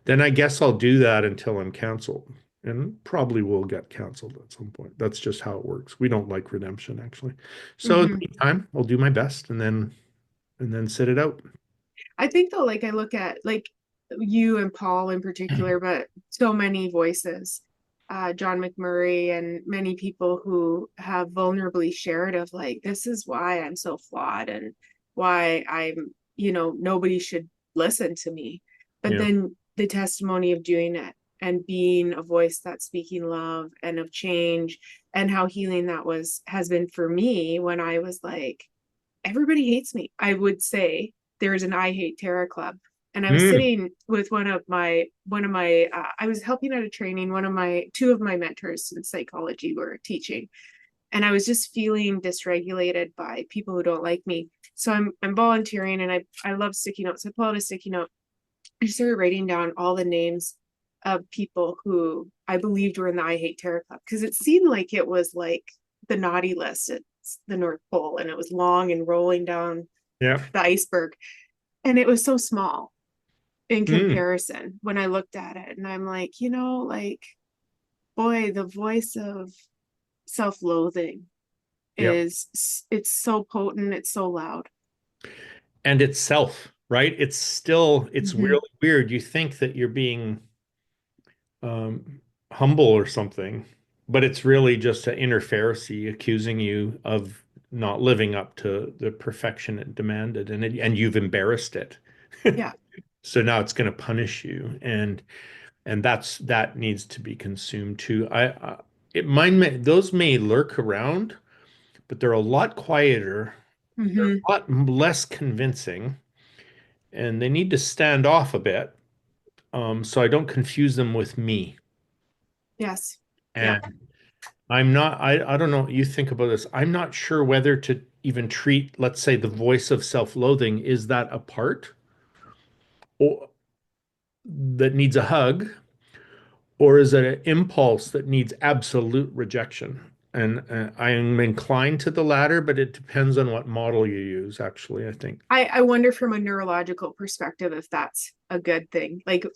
then I guess I'll do that until I'm canceled. And probably will get canceled at some point. That's just how it works. We don't like redemption, actually. So in the mhm. meantime, I'll do my best and then sit it out. I think though, like I look at like you and Paul in particular, but so many voices, John McMurray and many people who have vulnerably shared of like, this is why I'm so flawed and why I'm, nobody should listen to me. But Yeah. then the testimony of doing it and being a voice that's speaking love and of change and how healing that has been for me when I was like, everybody hates me. I would say there's an I Hate Tara club. And I was Mm, sitting with I was helping at a training. Two of my mentors in psychology were teaching, and I was just feeling dysregulated by people who don't like me. So I'm volunteering, and I love sticky notes. I pull out a sticky note. I started writing down all the names of people who I believed were in the I Hate Tara club because it seemed like it was like the naughty list at the North Pole, and it was long and rolling down yeah. the iceberg. And it was so small in Mm, comparison when I looked at it. And I'm like, like, boy, the voice of self-loathing yeah. it's so potent, it's so loud. And it's self, right? It's Mm-hmm. really weird. You think that you're being humble or something, but it's really just an inner Pharisee accusing you of not living up to the perfection it demanded, and you've embarrassed it. Yeah. So now it's going to punish you, and that needs to be consumed too. Those may lurk around, but they're a lot quieter, Mm-hmm. a lot less convincing, and they need to stand off a bit, so I don't confuse them with me. Yes. Yeah. And I don't know what you think about this. I'm not sure whether to even treat, let's say, the voice of self-loathing, is that a part or that needs a hug, or is it an impulse that needs absolute rejection? And I'm inclined to the latter, but it depends on what model you use, actually, I think. I wonder from a neurological perspective if that's a good thing. Like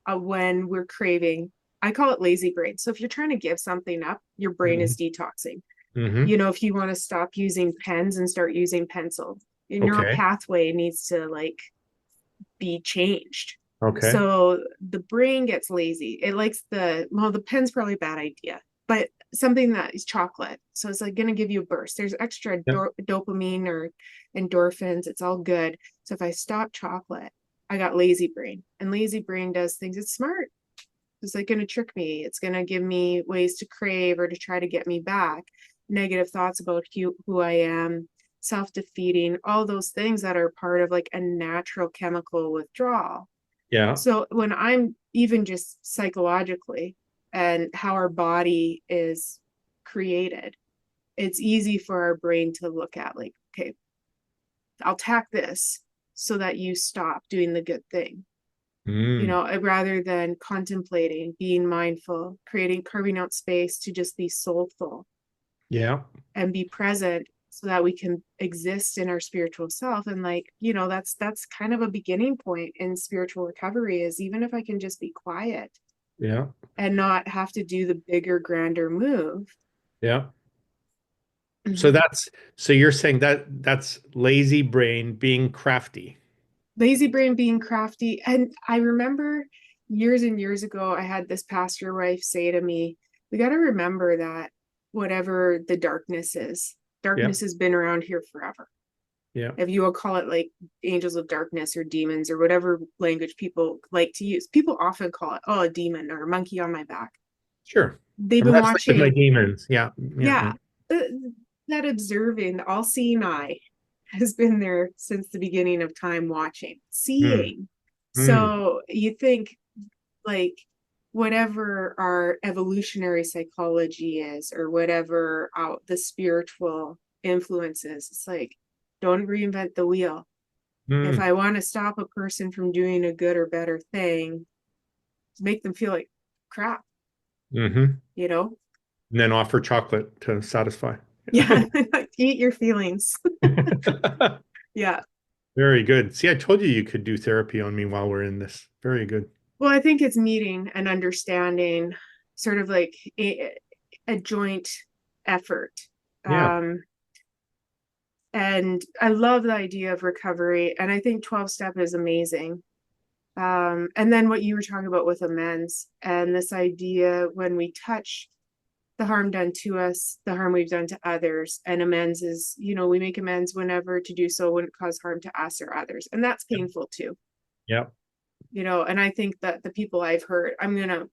when we're craving, I call it lazy brain. So if you're trying to give something up, your brain Hmm. is detoxing. Hmm. If you want to stop using pens and start using pencil, your neural Okay. pathway needs to like be changed. Okay. So the brain gets lazy. It likes the pen's probably a bad idea, but something that is chocolate. So it's like going to give you a burst. There's extra Yeah. dopamine or endorphins. It's all good. So if I stop chocolate, I got lazy brain, and lazy brain does things. It's smart. It's like going to trick me. It's going to give me ways to crave or to try to get me back. Negative thoughts about who I am, self-defeating, all those things that are part of like a natural chemical withdrawal. Yeah. So when I'm even just psychologically and how our body is created, it's easy for our brain to look at like, okay, I'll tack this so that you stop doing the good thing. Mm. Rather than contemplating, being mindful, carving out space to just be soulful Yeah. and be present so that we can exist in our spiritual self. And like, that's kind of a beginning point in spiritual recovery, is even if I can just be quiet Yeah. and not have to do the bigger, grander move. Yeah. So Mhm. that's so you're saying that that's lazy brain being crafty. Lazy brain being crafty. And I remember years and years ago, I had this pastor wife say to me, we got to remember that whatever the Yeah. darkness has been around here forever. Yeah. If you will call it like angels of darkness or demons or whatever language people like to use, people often call it, oh, a demon or a monkey on my back. Sure. They've I'm been wrestling with my watching, demons. Yeah. Yeah. Yeah. yeah, uh, that observing, the all seeing eye has been there since the beginning of time, watching, Mm. seeing. Mm. So you think like whatever our evolutionary psychology is, or whatever the spiritual influences, it's like, don't reinvent the wheel. If Mm. I want to stop a person from doing a good or better thing, make them feel like crap, Mm-hmm. you know? And then offer chocolate to satisfy. Yeah, eat your feelings. Yeah. Very good. See, I told you you could do therapy on me while we're in this. Very good. Well, I think it's meeting and understanding, sort of like a joint effort. Yeah. Um, and I love the idea of recovery. And I think 12 step is amazing. And then what you were talking about with amends, and this idea when we touch the harm done to us, the harm we've done to others, and amends is, we make amends whenever to do so wouldn't cause harm to us or others. And that's painful too, Yeah. and I think that the people I've hurt, I'm going to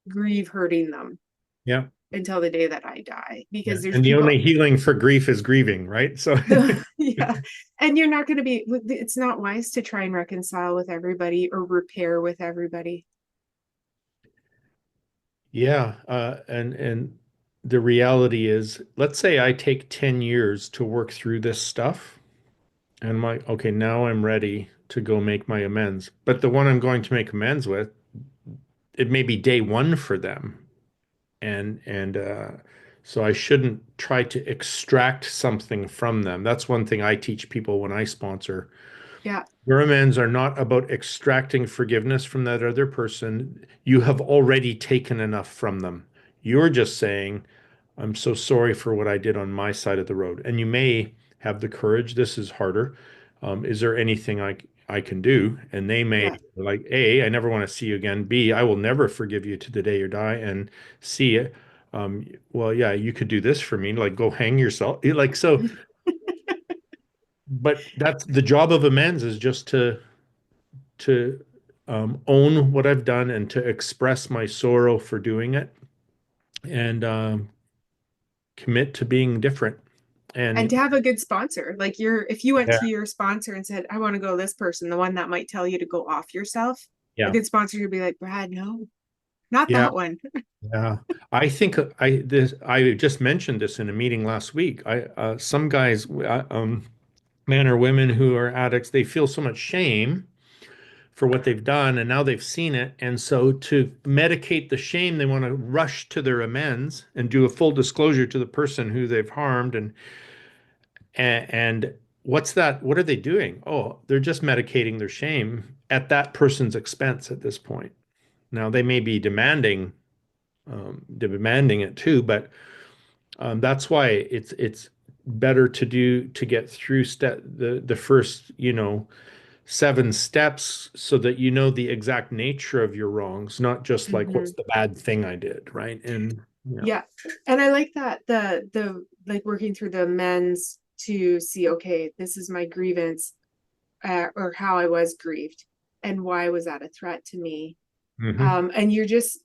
grieve hurting them Yeah. until the day that I die, Yeah. because there's And the people, only healing for grief is grieving, right? So yeah. And you're not going to be, it's not wise to try and reconcile with everybody or repair with everybody. yeah, and the reality is, let's say I take 10 years to work through this stuff, and I'm like, okay, now I'm ready to go make my amends. But the one I'm going to make amends with, it may be day one for them. And so I shouldn't try to extract something from them. That's one thing I teach people when I sponsor. Yeah. Your amends are not about extracting forgiveness from that other person. You have already taken enough from them. You're just saying, I'm so sorry for what I did on my side of the road. And you may have the courage. This is harder. Is there anything I can do? And they may Yeah. like, A, I never want to see you again. B, I will never forgive you to the day you die. And C, well, yeah, you could do this for me, like go hang yourself. Like so, but that's the job of amends, is just to own what I've done and to express my sorrow for doing it, and commit to being different. And to And have a good sponsor, like if you went yeah, to your sponsor and said, I want to go this person, the one that might tell you to go off yourself, a yeah, good sponsor would be like, Brad, no, not yeah, that one. yeah. I think I just mentioned this in a meeting last week. Some guys, men or women who are addicts, they feel so much shame for what they've done, and now they've seen it, and so to medicate the shame, they want to rush to their amends and do a full disclosure to the person who they've harmed, and what's that? What are they doing? Oh, they're just medicating their shame at that person's expense at this point. Now they may be demanding it too, but that's why it's better to get through the first, 7 steps so that you know the exact nature of your wrongs, not just like Hmm. what's the bad thing I did, right? And yeah. Yeah. And I like that the like working through the amends to see, okay, this is my grievance, or how I was grieved and why was that a threat to me. Hmm. And you're just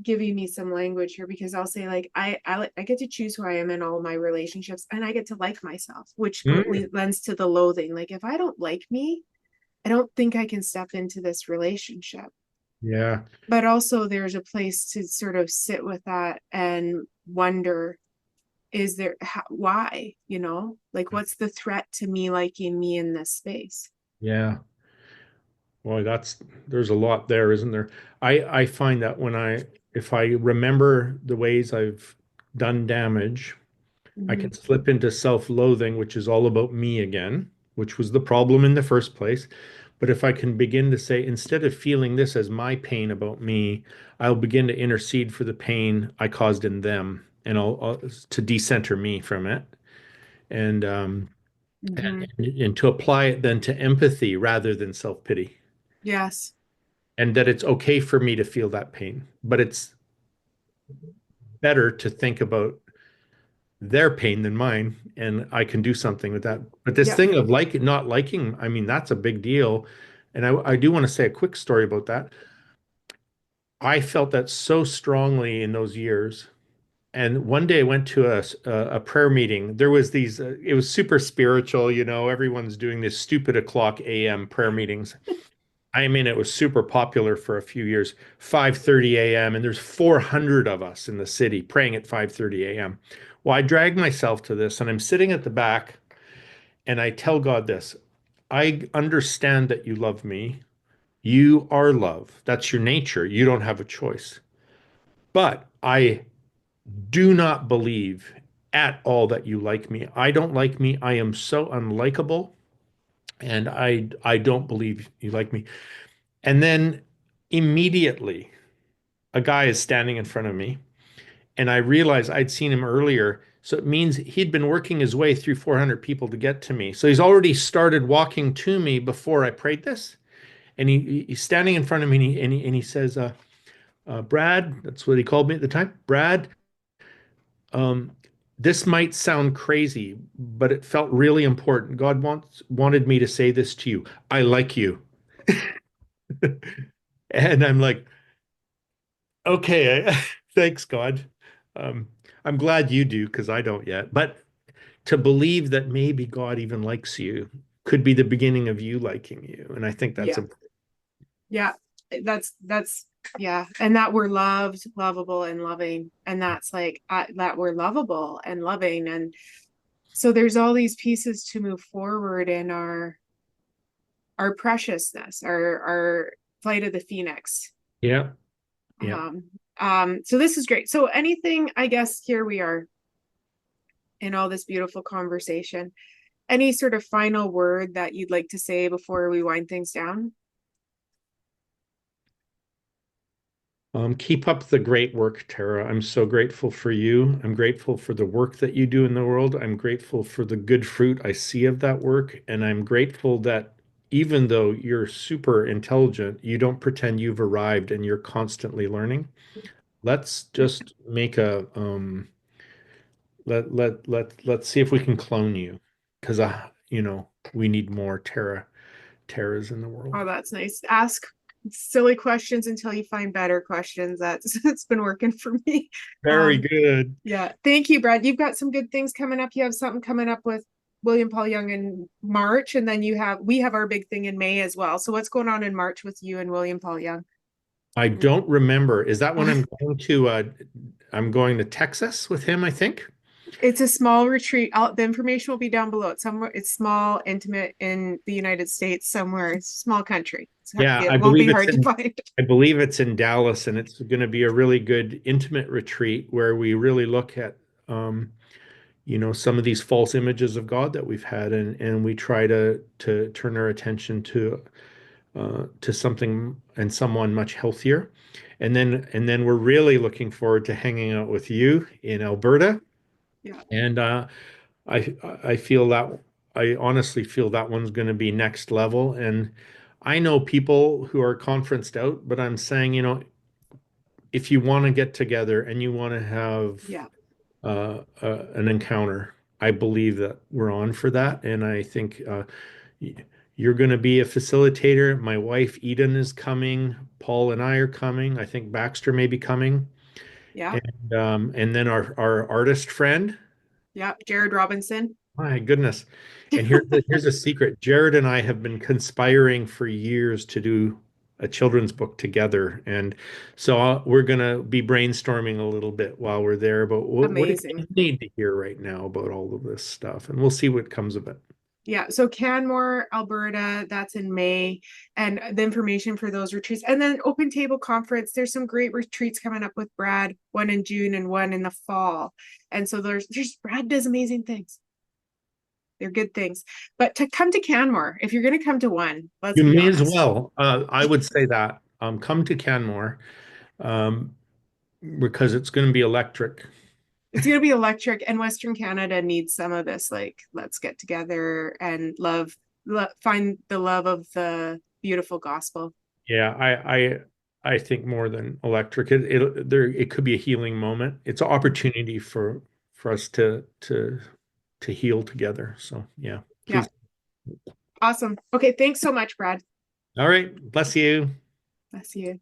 giving me some language here because I'll say like I get to choose who I am in all my relationships and I get to like myself, which lends to the loathing. Like if I don't like me, I don't think I can step into this relationship. Yeah. But also there's a place to sort of sit with that and wonder, is there why, like what's the threat to me liking me in this space? Yeah. Well, there's a lot there, isn't there? I find that if I remember the ways I've done damage, I Mm-hmm. can slip into self-loathing, which is all about me again, which was the problem in the first place. But if I can begin to say, instead of feeling this as my pain about me, I'll begin to intercede for the pain I caused in them, and I'll to decenter me from it, and Mm-hmm. and to apply it then to empathy rather than self-pity, Yes. and that it's okay for me to feel that pain, but it's better to think about their pain than mine, and I can do something with that. But this Yeah. thing of not liking, I mean, that's a big deal. And I do want to say a quick story about that. I felt that so strongly in those years. And one day I went to a prayer meeting. There was it was super spiritual, everyone's doing this stupid o'clock AM prayer meetings. I mean, it was super popular for a few years, 5:30 a.m. And there's 400 of us in the city praying at 5:30 a.m. Well, I dragged myself to this and I'm sitting at the back and I tell God this: I understand that you love me. You are love. That's your nature. You don't have a choice. But I do not believe at all that you like me. I don't like me. I am so unlikable, and I don't believe you like me. And then immediately a guy is standing in front of me, and I realized I'd seen him earlier. So it means he'd been working his way through 400 people to get to me. So he's already started walking to me before I prayed this. And he's standing in front of me and he says, Brad, that's what he called me at the time. Brad, um, this might sound crazy, but it felt really important. God wanted me to say this to you. I like you. And I'm like, okay, thanks, God. Um, I'm glad you do because I don't yet. But to believe that maybe God even likes you could be the beginning of you liking you. And I think that's Yeah. a Yeah. That's yeah. And that we're loved, lovable, and loving. And that's like that we're lovable and loving. And so there's all these pieces to move forward in our preciousness, our flight of the phoenix. yeah, yeah. Um, so this is great. So anything, I guess here we are in all this beautiful conversation. Any sort of final word that you'd like to say before we wind things down? Keep up the great work, Tara. I'm so grateful for you. I'm grateful for the work that you do in the world. I'm grateful for the good fruit I see of that work. And I'm grateful that even though you're super intelligent, you don't pretend you've arrived and you're constantly learning. Let's just make a let's see if we can clone you. Because we need more Taras in the world. Oh, that's nice. Ask silly questions until you find better questions. That's it's been working for me. Very good. Yeah. Thank you, Brad. You've got some good things coming up. You have something coming up with William Paul Young in March, and then we have our big thing in May as well. So what's going on in March with you and William Paul Young? I don't remember. Is that when I'm going to Texas with him, I think? It's a small retreat. The information will be down below. It's somewhere. It's small, intimate in the United States somewhere. It's a small country. Yeah, It won't be hard to find. I believe it's in Dallas, and it's going to be a really good intimate retreat where we really look at some of these false images of God that we've had, and we try to turn our attention to something and someone much healthier. And then we're really looking forward to hanging out with you in Alberta. Yeah. And I feel that. I honestly feel that one's going to be next level. And I know people who are conferenced out, but I'm saying, if you want to get together and you want to have Yeah. an encounter, I believe that we're on for that. And I think y- you're going to be a facilitator. My wife Eden is coming. Paul and I are coming. I think Baxter may be coming. Yeah. And then our artist friend. Yeah. Jared Robinson. My goodness. And here's a secret. Jared and I have been conspiring for years to do a children's book together. And so we're going to be brainstorming a little bit while we're there about what do Amazing. kids need to hear right now about all of this stuff. And we'll see what comes of it. Yeah. So Canmore, Alberta, that's in May. And the information for those retreats. And then Open Table Conference. There's some great retreats coming up with Brad, one in June and one in the fall. And so there's Brad does amazing things. They're good things. But to come to Canmore, if you're gonna come to one, let's You be may as honest. well. I would say that. Come to Canmore um, because it's going to be electric. It's gonna be electric, and Western Canada needs some of this. Like, let's get together and find the love of the beautiful gospel. Yeah, I think more than electric. It could be a healing moment. It's an opportunity for us to heal together. So yeah, Yeah, please. awesome. Okay, thanks so much, Brad. All right, bless you. Bless you.